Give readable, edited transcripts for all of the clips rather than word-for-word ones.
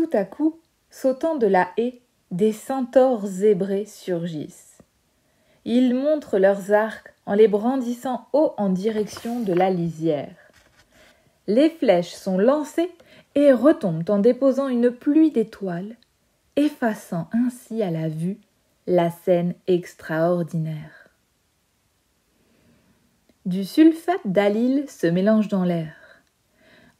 tout à coup, sautant de la haie, des centaures zébrés surgissent. Ils montrent leurs arcs en les brandissant haut en direction de la lisière. Les flèches sont lancées et retombent en déposant une pluie d'étoiles, effaçant ainsi à la vue la scène extraordinaire. Du sulfate d'Alil se mélange dans l'air.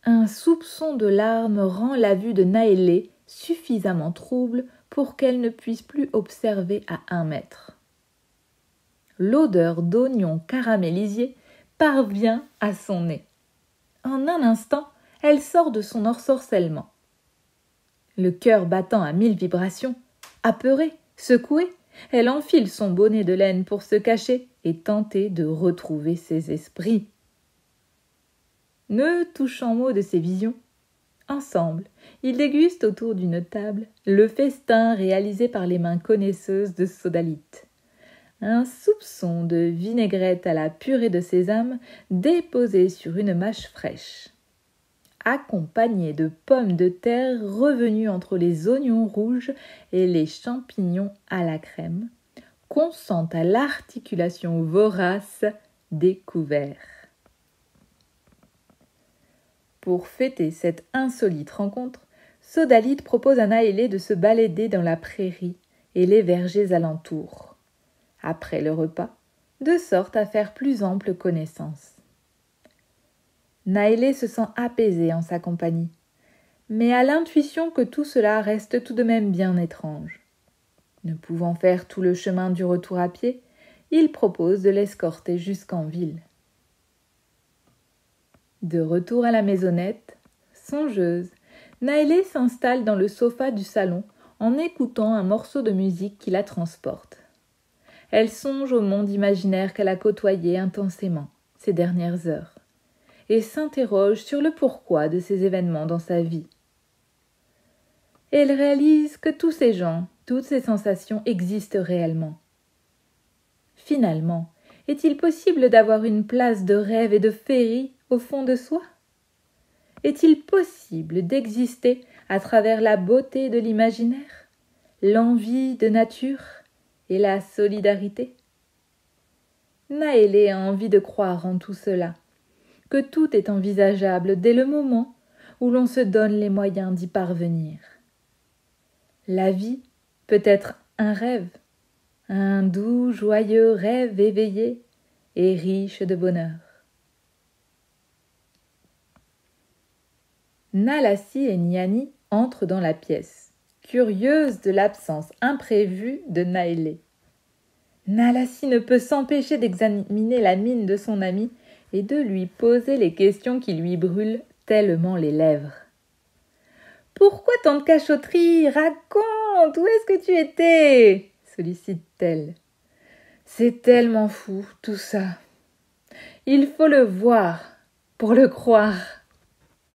Un soupçon de larmes rend la vue de Naélé suffisamment trouble pour qu'elle ne puisse plus observer à 1 mètre. L'odeur d'oignons caramélisés parvient à son nez. En un instant, elle sort de son ensorcellement. Le cœur battant à 1000 vibrations, apeurée, secouée, elle enfile son bonnet de laine pour se cacher et tenter de retrouver ses esprits. Ne touchant mot de ses visions, ensemble, ils dégustent autour d'une table le festin réalisé par les mains connaisseuses de Sodalite. Un soupçon de vinaigrette à la purée de sésame déposé sur une mâche fraîche, accompagné de pommes de terre revenues entre les oignons rouges et les champignons à la crème, consent à l'articulation vorace des couverts. Pour fêter cette insolite rencontre, Sodalite propose à Naélé de se balader dans la prairie et les vergers alentours, après le repas, de sorte à faire plus ample connaissance. Naélé se sent apaisé en sa compagnie, mais a l'intuition que tout cela reste tout de même bien étrange. Ne pouvant faire tout le chemin du retour à pied, il propose de l'escorter jusqu'en ville. De retour à la maisonnette, songeuse, Naélé s'installe dans le sofa du salon en écoutant un morceau de musique qui la transporte. Elle songe au monde imaginaire qu'elle a côtoyé intensément ces dernières heures et s'interroge sur le pourquoi de ces événements dans sa vie. Elle réalise que tous ces gens, toutes ces sensations existent réellement. Finalement, est-il possible d'avoir une place de rêve et de féerie au fond de soi ? Est-il possible d'exister à travers la beauté de l'imaginaire, l'envie de nature et la solidarité? Naélé a envie de croire en tout cela, que tout est envisageable dès le moment où l'on se donne les moyens d'y parvenir. La vie peut être un rêve, un doux, joyeux rêve éveillé et riche de bonheur. Nalassi et Niani entrent dans la pièce, curieuses de l'absence imprévue de Naélé. Nalassi ne peut s'empêcher d'examiner la mine de son ami et de lui poser les questions qui lui brûlent tellement les lèvres. « Pourquoi tant de cachotterie ? Raconte, où est-ce que tu étais ?» sollicite-t-elle. « C'est tellement fou, tout ça. Il faut le voir pour le croire. »